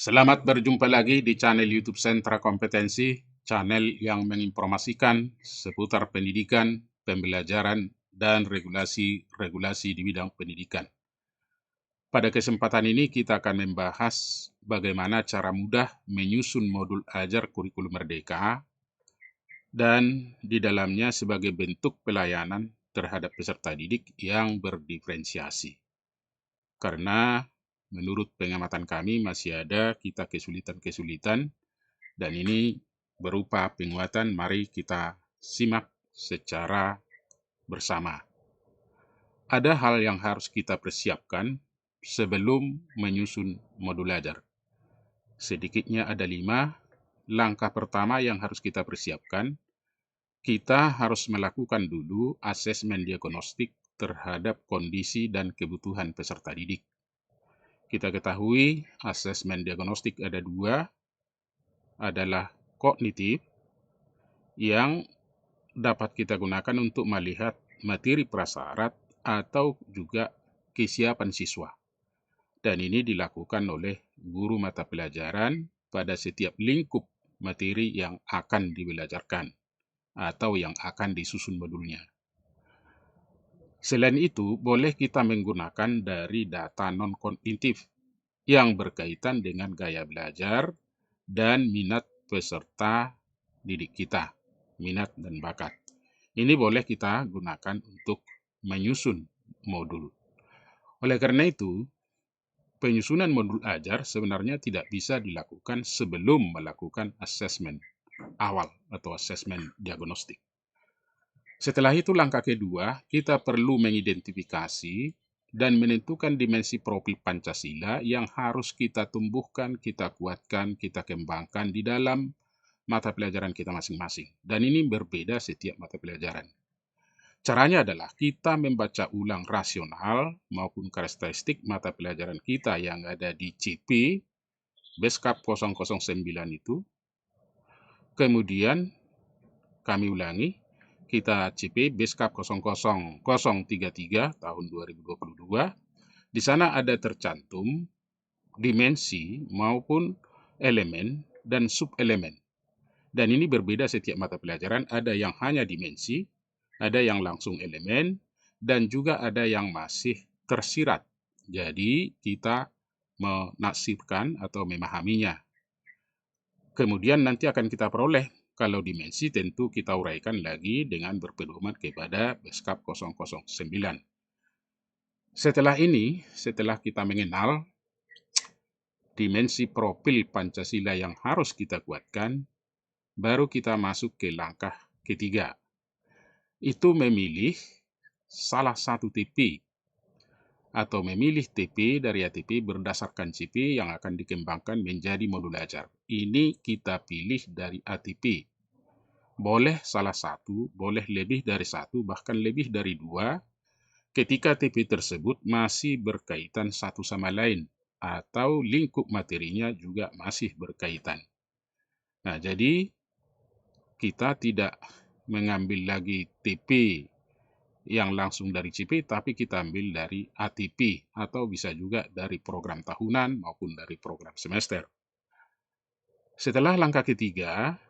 Selamat berjumpa lagi di channel YouTube Sentra Kompetensi, channel yang menginformasikan seputar pendidikan, pembelajaran, dan regulasi-regulasi di bidang pendidikan. Pada kesempatan ini kita akan membahas bagaimana cara mudah menyusun modul ajar kurikulum merdeka dan di dalamnya sebagai bentuk pelayanan terhadap peserta didik yang berdiferensiasi. Karena menurut pengamatan kami masih ada kita kesulitan-kesulitan dan ini berupa penguatan. Mari kita simak secara bersama. Ada hal yang harus kita persiapkan sebelum menyusun modul ajar. Sedikitnya ada 5. Langkah pertama yang harus kita persiapkan, kita harus melakukan dulu asesmen diagnostik terhadap kondisi dan kebutuhan peserta didik. Kita ketahui asesmen diagnostik ada 2, adalah kognitif yang dapat kita gunakan untuk melihat materi prasyarat atau juga kesiapan siswa. Dan ini dilakukan oleh guru mata pelajaran pada setiap lingkup materi yang akan dibelajarkan atau yang akan disusun modulnya. Selain itu, boleh kita menggunakan dari data non-kognitif yang berkaitan dengan gaya belajar dan minat peserta didik kita, minat dan bakat. Ini boleh kita gunakan untuk menyusun modul. Oleh karena itu, penyusunan modul ajar sebenarnya tidak bisa dilakukan sebelum melakukan asesmen awal atau asesmen diagnostik. Setelah itu langkah kedua, kita perlu mengidentifikasi dan menentukan dimensi profil Pancasila yang harus kita tumbuhkan, kita kuatkan, kita kembangkan di dalam mata pelajaran kita masing-masing. Dan ini berbeda setiap mata pelajaran. Caranya adalah kita membaca ulang rasional maupun karakteristik mata pelajaran kita yang ada di CP Beskap 009 itu. Kemudian kami ulangi, kita CP Beskap 00033 tahun 2022. Di sana ada tercantum dimensi maupun elemen dan subelemen. Dan ini berbeda setiap mata pelajaran, ada yang hanya dimensi, ada yang langsung elemen, dan juga ada yang masih tersirat. Jadi kita menafsirkan atau memahaminya. Kemudian nanti akan kita peroleh, kalau dimensi tentu kita uraikan lagi dengan berpedoman kepada Beskap 009. Setelah ini, setelah kita mengenal dimensi profil Pancasila yang harus kita kuatkan, baru kita masuk ke langkah ketiga. Itu memilih salah satu TP atau memilih TP dari ATP berdasarkan CP yang akan dikembangkan menjadi modul ajar. Ini kita pilih dari ATP. Boleh salah satu, boleh lebih dari satu, bahkan lebih dari 2, ketika TP tersebut masih berkaitan satu sama lain atau lingkup materinya juga masih berkaitan. Nah, jadi kita tidak mengambil lagi TP yang langsung dari CP, tapi kita ambil dari ATP atau bisa juga dari program tahunan maupun dari program semester. Setelah langkah ketiga,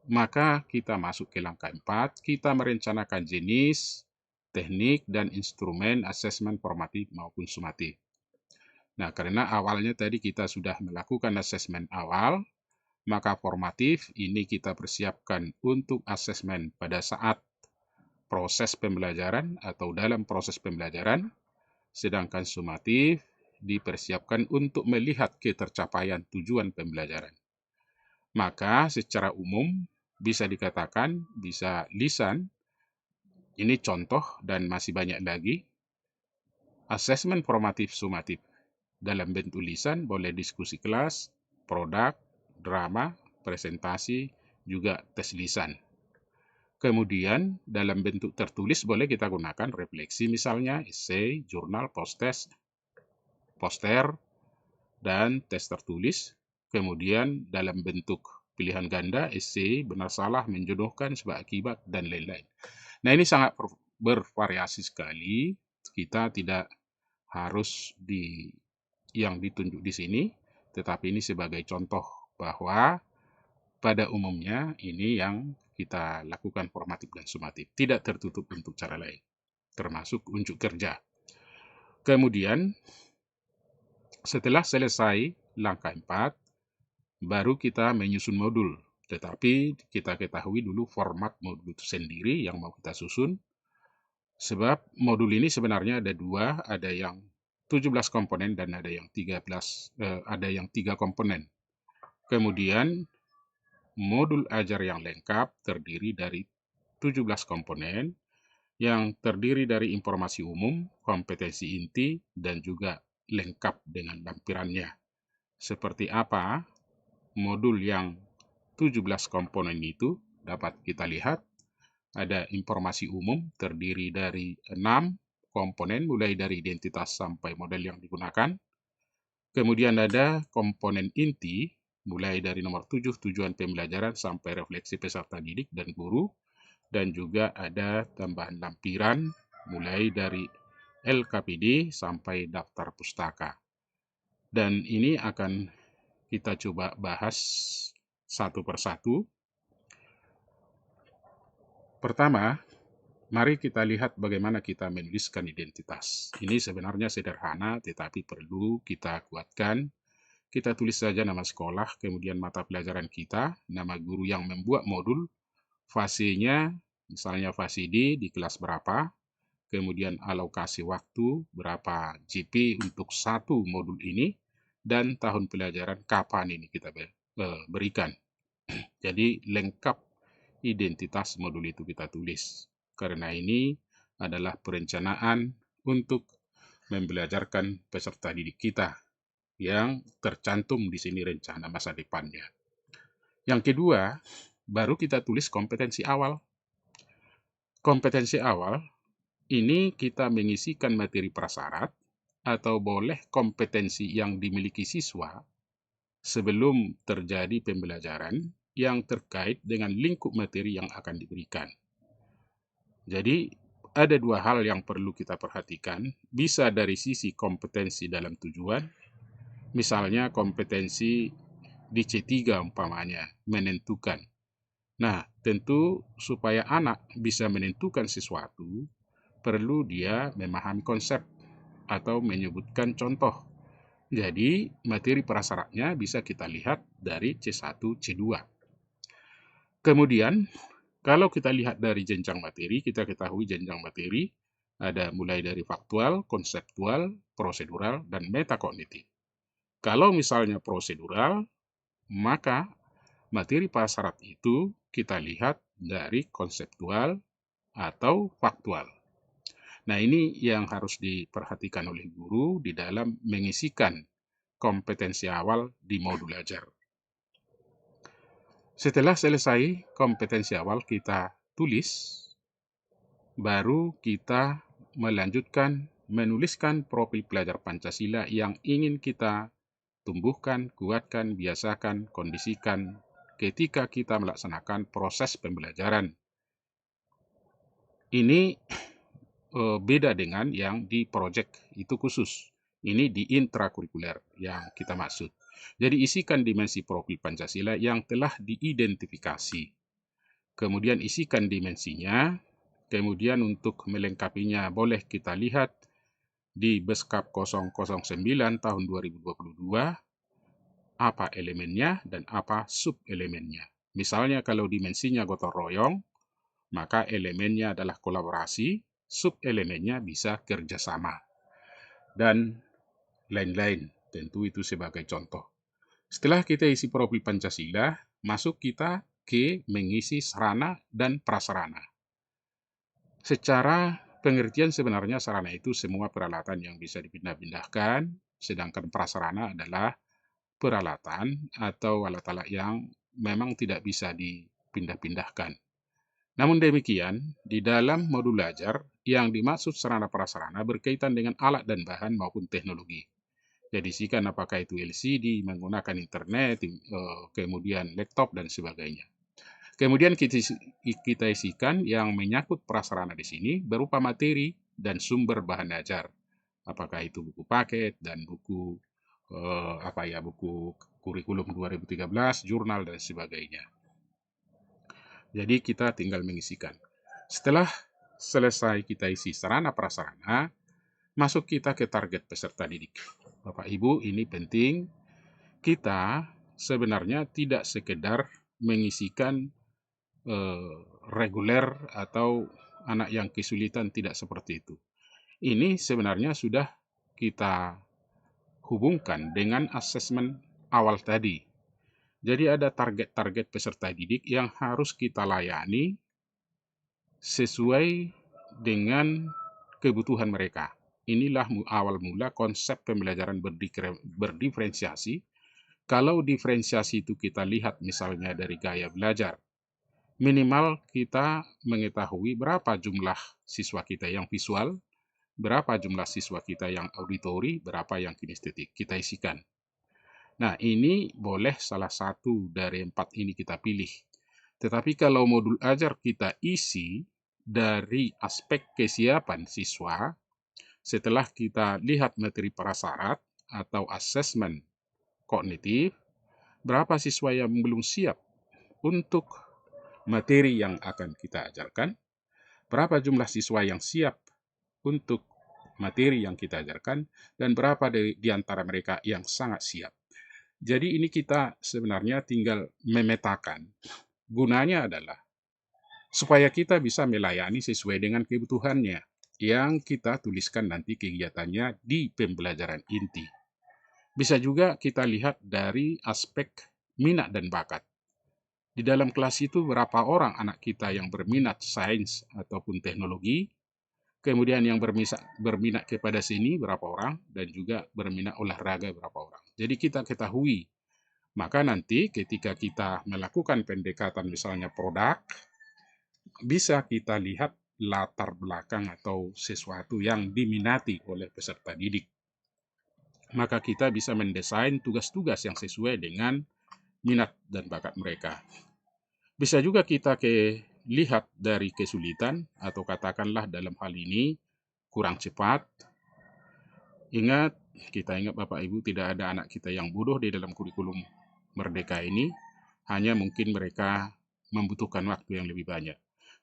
maka kita masuk ke langkah 4, kita merencanakan jenis, teknik, dan instrumen asesmen formatif maupun sumatif. Nah, karena awalnya tadi kita sudah melakukan asesmen awal, maka formatif ini kita persiapkan untuk asesmen pada saat proses pembelajaran atau dalam proses pembelajaran, sedangkan sumatif dipersiapkan untuk melihat ketercapaian tujuan pembelajaran. Maka secara umum bisa dikatakan, bisa lisan, ini contoh dan masih banyak lagi, asesmen formatif sumatif dalam bentuk lisan boleh diskusi kelas, produk, drama, presentasi, juga tes lisan. Kemudian dalam bentuk tertulis boleh kita gunakan refleksi misalnya, esai, jurnal, poster, dan tes tertulis. Kemudian dalam bentuk pilihan ganda, esai, benar salah, menjodohkan, sebab akibat, dan lain-lain. Nah, ini sangat bervariasi sekali. Kita tidak harus yang ditunjuk di sini. tetapi ini sebagai contoh bahwa pada umumnya ini yang kita lakukan formatif dan sumatif, tidak tertutup untuk cara lain, termasuk unjuk kerja. Kemudian setelah selesai langkah 4, baru kita menyusun modul. Tetapi kita ketahui dulu format modul itu sendiri yang mau kita susun. Sebab modul ini sebenarnya ada dua, ada yang 17 komponen dan ada yang 3 komponen. Kemudian modul ajar yang lengkap terdiri dari 17 komponen yang terdiri dari informasi umum, kompetensi inti, dan juga lengkap dengan lampirannya. Seperti apa modul yang 17 komponen itu dapat kita lihat. Ada informasi umum terdiri dari 6 komponen mulai dari identitas sampai model yang digunakan. Kemudian ada komponen inti mulai dari nomor 7 tujuan pembelajaran sampai refleksi peserta didik dan guru. Dan juga ada tambahan lampiran mulai dari LKPD sampai daftar pustaka. Dan ini akan kita coba bahas satu persatu. Pertama, mari kita lihat bagaimana kita menuliskan identitas. Ini sebenarnya sederhana, tetapi perlu kita kuatkan. Kita tulis saja nama sekolah, kemudian mata pelajaran kita, nama guru yang membuat modul, fasenya, misalnya fase D di kelas berapa, kemudian alokasi waktu, berapa JP untuk satu modul ini, dan tahun pelajaran kapan ini kita berikan. Jadi lengkap identitas modul itu kita tulis. Karena ini adalah perencanaan untuk membelajarkan peserta didik kita yang tercantum di sini rencana masa depannya. Yang kedua, baru kita tulis kompetensi awal. Kompetensi awal ini kita mengisikan materi prasyarat atau boleh kompetensi yang dimiliki siswa sebelum terjadi pembelajaran yang terkait dengan lingkup materi yang akan diberikan. Jadi, ada dua hal yang perlu kita perhatikan, bisa dari sisi kompetensi dalam tujuan, misalnya kompetensi di C3 umpamanya, menentukan. Nah, tentu supaya anak bisa menentukan sesuatu, perlu dia memahami konsep atau menyebutkan contoh. Jadi, materi prasyaratnya bisa kita lihat dari C1, C2. Kemudian, kalau kita lihat dari jenjang materi, kita ketahui jenjang materi ada mulai dari faktual, konseptual, prosedural, dan metakognitif. Kalau misalnya prosedural, maka materi prasyarat itu kita lihat dari konseptual atau faktual. Nah, ini yang harus diperhatikan oleh guru di dalam mengisikan kompetensi awal di modul ajar. Setelah selesai kompetensi awal kita tulis, baru kita melanjutkan menuliskan profil pelajar Pancasila yang ingin kita tumbuhkan, kuatkan, biasakan, kondisikan ketika kita melaksanakan proses pembelajaran. Ini beda dengan yang di project, itu khusus. Ini di intrakurikuler yang kita maksud. Jadi isikan dimensi profil Pancasila yang telah diidentifikasi. Kemudian isikan dimensinya. Kemudian untuk melengkapinya boleh kita lihat di Beskap 009 tahun 2022 apa elemennya dan apa sub-elemennya. Misalnya kalau dimensinya gotong royong, maka elemennya adalah kolaborasi, sub-elemennya bisa kerjasama, dan lain-lain. Tentu itu sebagai contoh. Setelah kita isi profil Pancasila, masuk kita ke mengisi sarana dan prasarana. Secara pengertian sebenarnya sarana itu semua peralatan yang bisa dipindah-pindahkan, sedangkan prasarana adalah peralatan atau alat-alat yang memang tidak bisa dipindah-pindahkan. Namun demikian, di dalam modul ajar, yang dimaksud sarana prasarana berkaitan dengan alat dan bahan maupun teknologi. Jadi isikan apakah itu LCD, menggunakan internet, kemudian laptop, dan sebagainya. Kemudian kita isikan yang menyangkut prasarana di sini berupa materi dan sumber bahan ajar. Apakah itu buku paket dan buku buku kurikulum 2013, jurnal dan sebagainya. Jadi kita tinggal mengisikan. Setelah selesai kita isi sarana prasarana, masuk kita ke target peserta didik. Bapak Ibu, ini penting. Kita sebenarnya tidak sekedar mengisikan reguler atau anak yang kesulitan, tidak seperti itu. Ini sebenarnya sudah kita hubungkan dengan asesmen awal tadi. Jadi ada target-target peserta didik yang harus kita layani sesuai dengan kebutuhan mereka. Inilah awal mula konsep pembelajaran berdiferensiasi. Kalau diferensiasi itu kita lihat misalnya dari gaya belajar, minimal kita mengetahui berapa jumlah siswa kita yang visual, berapa jumlah siswa kita yang auditori, berapa yang kinestetik, kita isikan. Nah, ini boleh salah satu dari 4 ini kita pilih. Tetapi kalau modul ajar kita isi dari aspek kesiapan siswa, setelah kita lihat materi prasyarat atau asesmen kognitif, berapa siswa yang belum siap untuk materi yang akan kita ajarkan, berapa jumlah siswa yang siap untuk materi yang kita ajarkan, dan berapa di antara mereka yang sangat siap. Jadi ini kita sebenarnya tinggal memetakan. Gunanya adalah supaya kita bisa melayani sesuai dengan kebutuhannya yang kita tuliskan nanti kegiatannya di pembelajaran inti. Bisa juga kita lihat dari aspek minat dan bakat. Di dalam kelas itu berapa orang anak kita yang berminat sains ataupun teknologi, kemudian yang berminat kepada seni berapa orang, dan juga berminat olahraga berapa orang. Jadi kita ketahui, maka nanti ketika kita melakukan pendekatan misalnya produk, bisa kita lihat latar belakang atau sesuatu yang diminati oleh peserta didik. Maka kita bisa mendesain tugas-tugas yang sesuai dengan minat dan bakat mereka. Bisa juga kita lihat dari kesulitan atau katakanlah dalam hal ini kurang cepat. Kita ingat Bapak Ibu, tidak ada anak kita yang bodoh di dalam kurikulum Merdeka ini, hanya mungkin mereka membutuhkan waktu yang lebih banyak.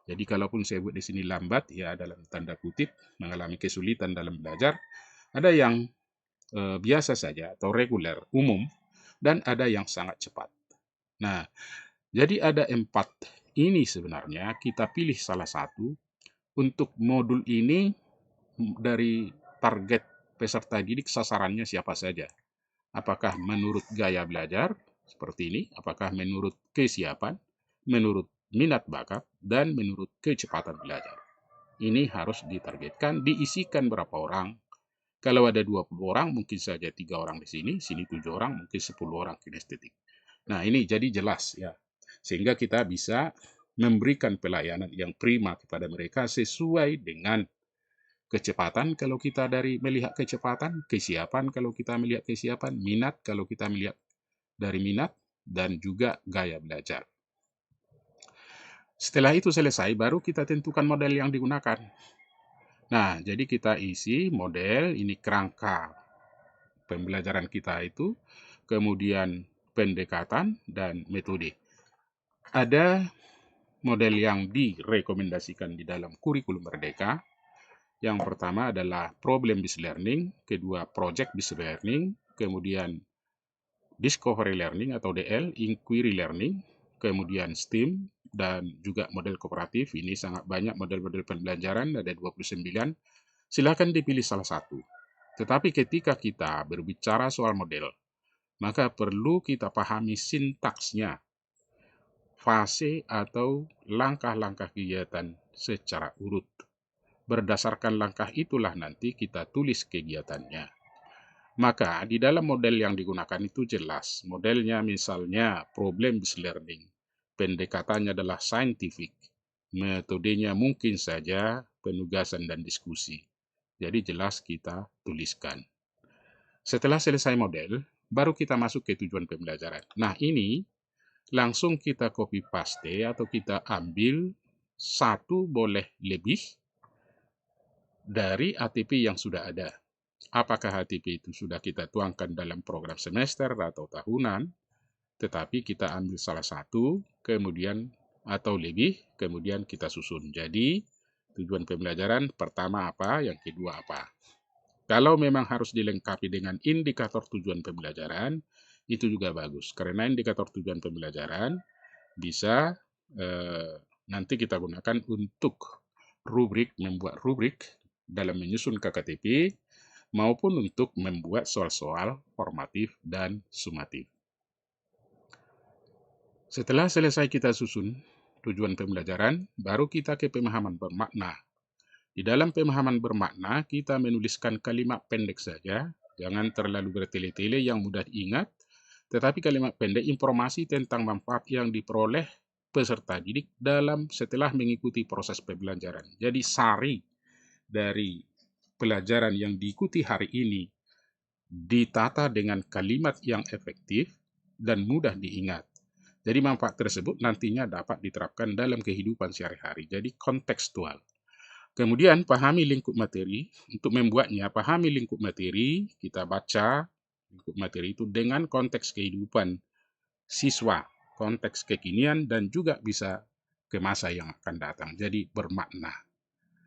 Jadi kalaupun saya buat di sini lambat, ya dalam tanda kutip, mengalami kesulitan dalam belajar, ada yang biasa saja atau reguler, umum, dan ada yang sangat cepat. Nah, jadi ada 4 ini sebenarnya kita pilih salah satu untuk modul ini dari target peserta didik sasarannya siapa saja. Apakah menurut gaya belajar seperti ini, apakah menurut kesiapan, menurut minat bakat, dan menurut kecepatan belajar. Ini harus ditargetkan, diisikan berapa orang. Kalau ada 20 orang, mungkin saja 3 orang di sini 7 orang, mungkin 10 orang kinestetik. Nah, ini jadi jelas ya. Sehingga kita bisa memberikan pelayanan yang prima kepada mereka sesuai dengan kecepatan kalau kita dari melihat kecepatan, kesiapan kalau kita melihat kesiapan, minat kalau kita melihat dari minat, dan juga gaya belajar. Setelah itu selesai, baru kita tentukan model yang digunakan. Nah, jadi kita isi model, ini kerangka pembelajaran kita itu, kemudian pendekatan dan metode. Ada model yang direkomendasikan di dalam kurikulum Merdeka. Yang pertama adalah problem-based learning, kedua project-based learning, kemudian discovery learning atau DL, inquiry learning, kemudian STEAM, dan juga model kooperatif. Ini sangat banyak model-model pembelajaran, ada 29. Silakan dipilih salah satu. Tetapi ketika kita berbicara soal model, maka perlu kita pahami sintaksnya, fase atau langkah-langkah kegiatan secara urut. Berdasarkan langkah itulah nanti kita tulis kegiatannya. Maka di dalam model yang digunakan itu jelas. Modelnya misalnya problem-based learning. Pendekatannya adalah scientific. Metodenya mungkin saja penugasan dan diskusi. Jadi jelas kita tuliskan. Setelah selesai model, baru kita masuk ke tujuan pembelajaran. Nah, ini langsung kita copy paste atau kita ambil satu boleh lebih dari ATP yang sudah ada. apakah HTP itu sudah kita tuangkan dalam program semester atau tahunan, tetapi kita ambil salah satu, kemudian atau lebih, kemudian kita susun. Jadi, tujuan pembelajaran pertama apa, yang kedua apa. Kalau memang harus dilengkapi dengan indikator tujuan pembelajaran, itu juga bagus. Karena indikator tujuan pembelajaran bisa nanti kita gunakan untuk membuat rubrik dalam menyusun KKTP, maupun untuk membuat soal-soal formatif dan sumatif. Setelah selesai kita susun tujuan pembelajaran, baru kita ke pemahaman bermakna. Di dalam pemahaman bermakna, kita menuliskan kalimat pendek saja, jangan terlalu bertele-tele yang mudah diingat, tetapi kalimat pendek informasi tentang manfaat yang diperoleh peserta didik setelah mengikuti proses pembelajaran. Jadi sari dari pelajaran yang diikuti hari ini ditata dengan kalimat yang efektif dan mudah diingat. Jadi manfaat tersebut nantinya dapat diterapkan dalam kehidupan sehari-hari. Jadi kontekstual. Kemudian pahami lingkup materi. Untuk membuatnya, pahami lingkup materi. Kita baca lingkup materi itu dengan konteks kehidupan siswa, konteks kekinian, dan juga bisa ke masa yang akan datang. Jadi bermakna.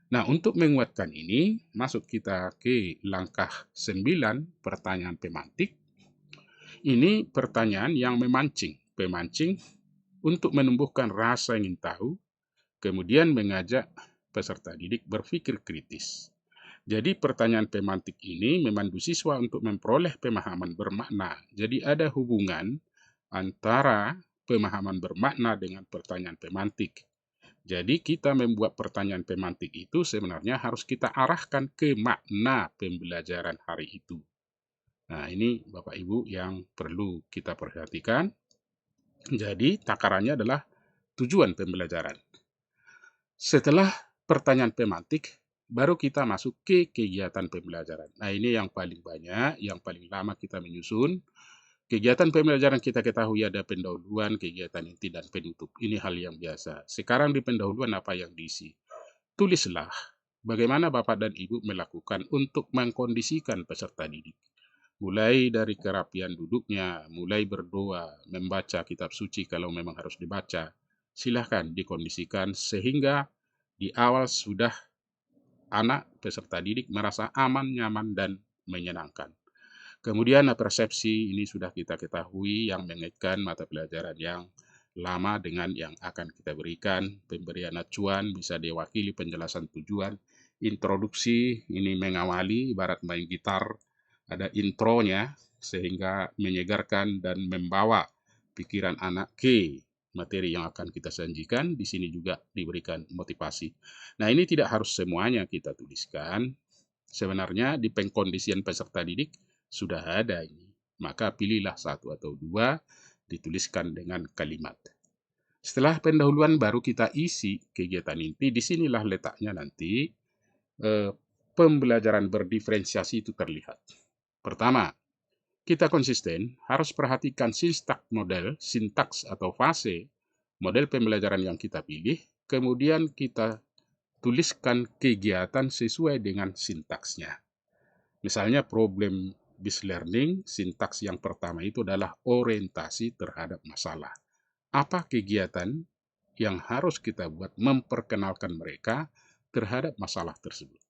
Nah, untuk menguatkan ini, masuk kita ke langkah 9, pertanyaan pemantik. Ini pertanyaan yang pemancing untuk menumbuhkan rasa ingin tahu, kemudian mengajak peserta didik berpikir kritis. Jadi pertanyaan pemantik ini memandu siswa untuk memperoleh pemahaman bermakna. Jadi ada hubungan antara pemahaman bermakna dengan pertanyaan pemantik. Jadi kita membuat pertanyaan pemantik itu sebenarnya harus kita arahkan ke makna pembelajaran hari itu. Nah, ini Bapak Ibu yang perlu kita perhatikan. Jadi takarannya adalah tujuan pembelajaran. Setelah pertanyaan pemantik, baru kita masuk ke kegiatan pembelajaran. Nah, ini yang paling banyak, yang paling lama kita menyusun. Kegiatan pembelajaran kita ketahui ada pendahuluan, kegiatan inti, dan penutup. Ini hal yang biasa. Sekarang di pendahuluan apa yang diisi? Tulislah bagaimana Bapak dan Ibu melakukan untuk mengkondisikan peserta didik. Mulai dari kerapian duduknya, mulai berdoa, membaca kitab suci kalau memang harus dibaca. Silahkan dikondisikan sehingga di awal sudah anak peserta didik merasa aman, nyaman, dan menyenangkan. Kemudian persepsi ini sudah kita ketahui yang mengaitkan mata pelajaran yang lama dengan yang akan kita berikan. Pemberian acuan bisa diwakili penjelasan tujuan. Introduksi ini mengawali ibarat main gitar, ada intronya sehingga menyegarkan dan membawa pikiran anak ke materi yang akan kita sajikan. Di sini juga diberikan motivasi. Nah, ini tidak harus semuanya kita tuliskan. Sebenarnya di pengkondisian peserta didik sudah ada ini. Maka pilihlah satu atau dua, dituliskan dengan kalimat. Setelah pendahuluan baru kita isi kegiatan inti. Disinilah letaknya nanti pembelajaran berdiferensiasi itu terlihat. Pertama, kita konsisten harus perhatikan sintaks atau fase model pembelajaran yang kita pilih, kemudian kita tuliskan kegiatan sesuai dengan sintaksnya. Misalnya problem based learning, sintaks yang pertama itu adalah orientasi terhadap masalah. Apa kegiatan yang harus kita buat memperkenalkan mereka terhadap masalah tersebut.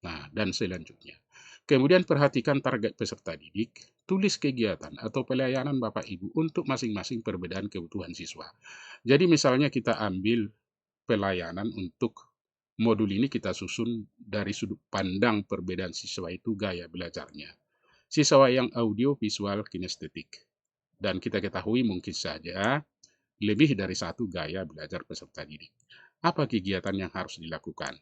Nah, dan selanjutnya. Kemudian perhatikan target peserta didik, tulis kegiatan atau pelayanan Bapak Ibu untuk masing-masing perbedaan kebutuhan siswa. Jadi misalnya kita ambil pelayanan untuk modul ini kita susun dari sudut pandang perbedaan siswa itu gaya belajarnya. Siswa yang audio, visual, kinestetik. Dan kita ketahui mungkin saja lebih dari satu gaya belajar peserta didik. Apa kegiatan yang harus dilakukan?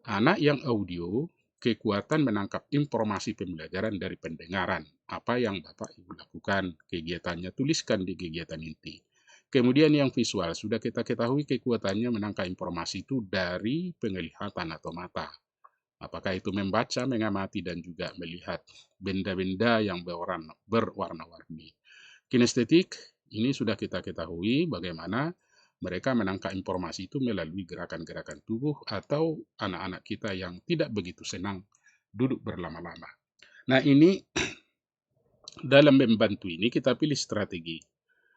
Anak yang audio, kekuatan menangkap informasi pembelajaran dari pendengaran. Apa yang Bapak Ibu lakukan, kegiatannya tuliskan di kegiatan inti. Kemudian yang visual, sudah kita ketahui kekuatannya menangkap informasi itu dari penglihatan atau mata. Apakah itu membaca, mengamati, dan juga melihat benda-benda yang berwarna-warni. Kinestetik, ini sudah kita ketahui bagaimana mereka menangkap informasi itu melalui gerakan-gerakan tubuh atau anak-anak kita yang tidak begitu senang duduk berlama-lama. Nah, ini dalam membantu ini kita pilih strategi.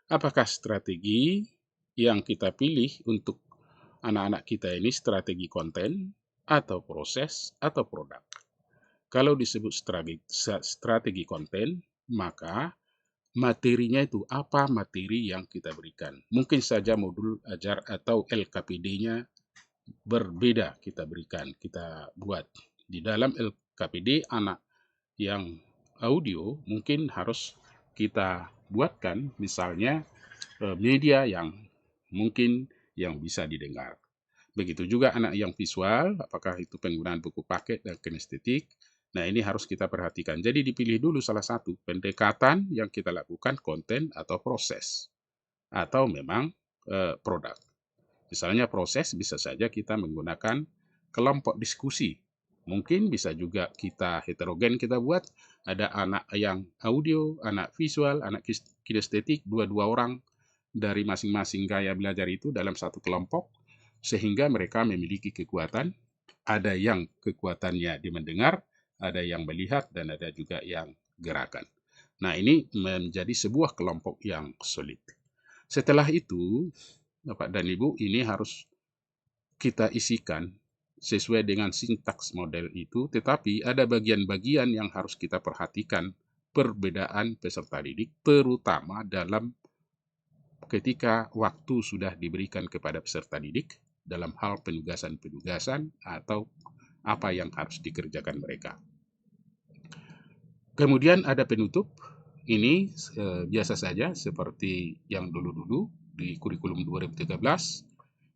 Apakah strategi yang kita pilih untuk anak-anak kita ini strategi konten, atau proses, atau produk? Kalau disebut strategi konten, maka materinya itu apa materi yang kita berikan. Mungkin saja modul ajar atau LKPD-nya berbeda kita berikan, kita buat. Di dalam LKPD anak yang audio mungkin harus kita buatkan misalnya media yang mungkin yang bisa didengar. Begitu juga anak yang visual, apakah itu penggunaan buku paket dan kinestetik. Nah, ini harus kita perhatikan. Jadi dipilih dulu salah satu pendekatan yang kita lakukan, konten atau proses, atau memang produk. Misalnya proses bisa saja kita menggunakan kelompok diskusi. Mungkin bisa juga kita heterogen kita buat, ada anak yang audio, anak visual, anak kinestetik, dua-dua orang dari masing-masing gaya belajar itu dalam satu kelompok, sehingga mereka memiliki kekuatan, ada yang kekuatannya di mendengar, ada yang melihat, dan ada juga yang gerakan. Nah, ini menjadi sebuah kelompok yang solid. Setelah itu, Bapak dan Ibu, ini harus kita isikan sesuai dengan sintaks model itu, tetapi ada bagian-bagian yang harus kita perhatikan perbedaan peserta didik, terutama dalam ketika waktu sudah diberikan kepada peserta didik dalam hal penugasan-penugasan atau apa yang harus dikerjakan mereka. Kemudian ada penutup. Ini biasa saja seperti yang dulu-dulu di kurikulum 2013.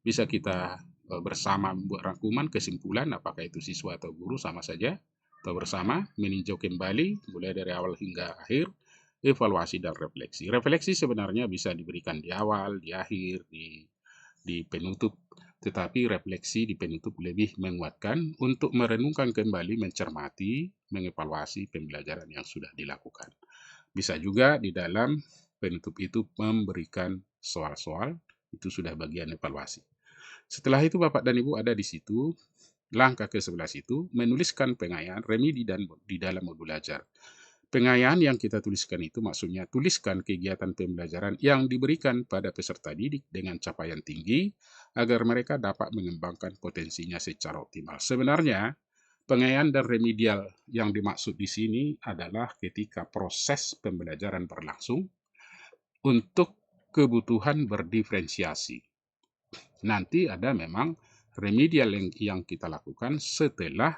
Bisa kita bersama membuat rangkuman kesimpulan, apakah itu siswa atau guru sama saja, atau bersama meninjau kembali mulai dari awal hingga akhir, evaluasi dan refleksi. Refleksi sebenarnya bisa diberikan di awal, di akhir, di penutup, tetapi refleksi di penutup lebih menguatkan untuk merenungkan kembali, mencermati, mengevaluasi pembelajaran yang sudah dilakukan. Bisa juga di dalam penutup itu memberikan soal-soal, itu sudah bagian evaluasi. Setelah itu Bapak dan Ibu ada di situ, langkah ke-11 itu menuliskan pengayaan, remedi, dan di dalam modul ajar. Pengayaan yang kita tuliskan itu maksudnya tuliskan kegiatan pembelajaran yang diberikan pada peserta didik dengan capaian tinggi agar mereka dapat mengembangkan potensinya secara optimal. Sebenarnya, pengayaan dan remedial yang dimaksud di sini adalah ketika proses pembelajaran berlangsung untuk kebutuhan berdiferensiasi. Nanti ada memang remedial yang kita lakukan setelah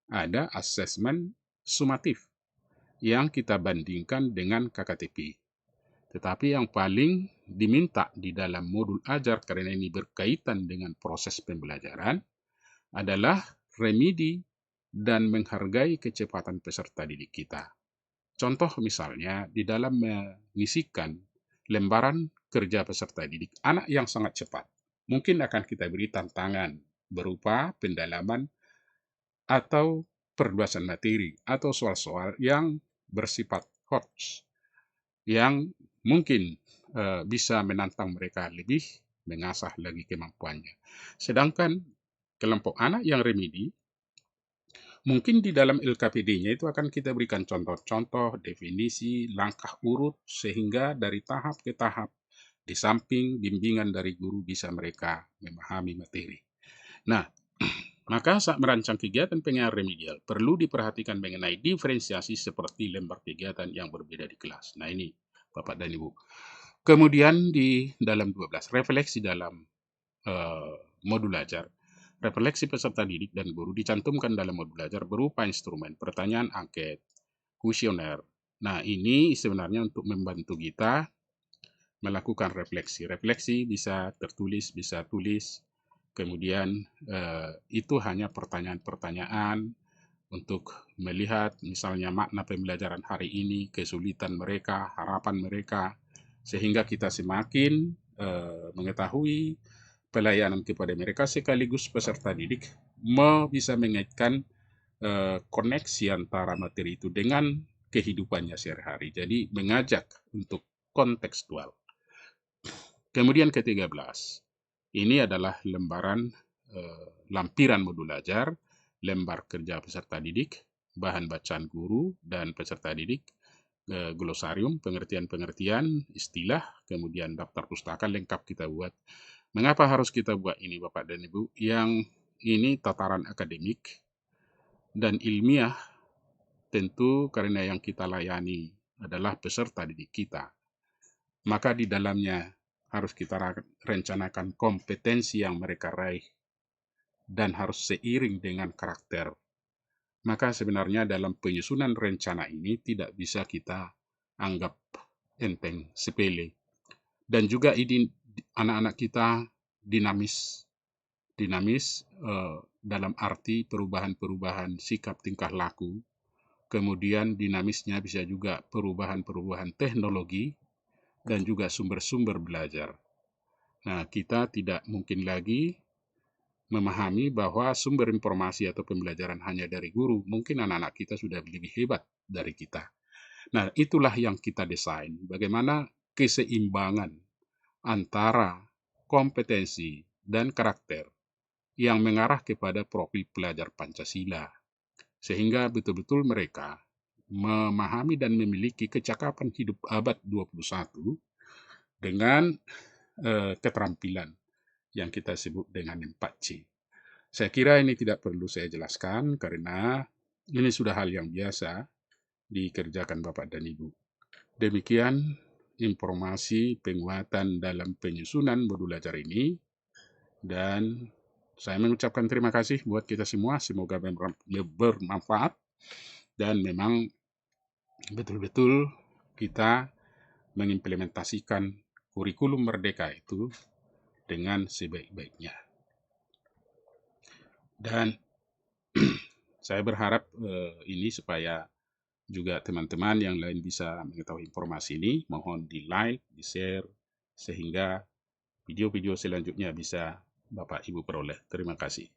ada asesmen sumatif yang kita bandingkan dengan KKTP. Tetapi yang paling diminta di dalam modul ajar, karena ini berkaitan dengan proses pembelajaran, adalah remedi dan menghargai kecepatan peserta didik kita. Contoh misalnya, di dalam mengisikan lembaran kerja peserta didik, anak yang sangat cepat, mungkin akan kita beri tantangan berupa pendalaman atau perluasan materi atau soal-soal yang bersifat HOTS yang mungkin bisa menantang mereka lebih, mengasah lagi kemampuannya. Sedangkan kelompok anak yang remedi, mungkin di dalam LKPD-nya itu akan kita berikan contoh-contoh, definisi, langkah urut, sehingga dari tahap ke tahap, di samping bimbingan dari guru bisa mereka memahami materi. Nah, maka saat merancang kegiatan pengayaan remedial, perlu diperhatikan mengenai diferensiasi seperti lembar kegiatan yang berbeda di kelas. Nah, ini Bapak dan Ibu. Kemudian di dalam 12, refleksi dalam modul ajar. Refleksi peserta didik dan guru dicantumkan dalam modul ajar berupa instrumen, pertanyaan angket, kuesioner. Nah, ini sebenarnya untuk membantu kita melakukan refleksi. Refleksi bisa tertulis, bisa tulis. Kemudian itu hanya pertanyaan-pertanyaan untuk melihat misalnya makna pembelajaran hari ini, kesulitan mereka, harapan mereka, sehingga kita semakin mengetahui pelayanan kepada mereka, sekaligus peserta didik bisa mengaitkan koneksi antara materi itu dengan kehidupannya sehari-hari. Jadi mengajak untuk kontekstual. Kemudian ke-13, ini adalah lembaran lampiran modul ajar, lembar kerja peserta didik. bahan bacaan guru dan peserta didik, glosarium, pengertian-pengertian, istilah, kemudian daftar pustaka lengkap kita buat. Mengapa harus kita buat ini Bapak dan Ibu? Yang ini tataran akademik dan ilmiah, tentu karena yang kita layani adalah peserta didik kita. Maka di dalamnya harus kita rencanakan kompetensi yang mereka raih dan harus seiring dengan karakter. Maka sebenarnya dalam penyusunan rencana ini tidak bisa kita anggap enteng, sepele. Dan juga ini anak-anak kita dinamis dalam arti perubahan-perubahan sikap tingkah laku, kemudian dinamisnya bisa juga perubahan-perubahan teknologi dan juga sumber-sumber belajar. Nah, kita tidak mungkin lagi memahami bahwa sumber informasi atau pembelajaran hanya dari guru. Mungkin anak-anak kita sudah lebih hebat dari kita. Nah, itulah yang kita desain. Bagaimana keseimbangan antara kompetensi dan karakter yang mengarah kepada profil pelajar Pancasila. Sehingga betul-betul mereka memahami dan memiliki kecakapan hidup abad 21 dengan keterampilan yang kita sebut dengan 4C. Saya kira ini tidak perlu saya jelaskan karena ini sudah hal yang biasa dikerjakan Bapak dan Ibu. Demikian informasi penguatan dalam penyusunan modul ajar ini, dan saya mengucapkan terima kasih buat kita semua. Semoga bermanfaat dan memang betul-betul kita mengimplementasikan kurikulum merdeka itu dengan sebaik-baiknya. Dan saya berharap ini supaya juga teman-teman yang lain bisa mengetahui informasi ini, mohon di-like, di-share, sehingga video-video selanjutnya bisa Bapak Ibu peroleh. Terima kasih.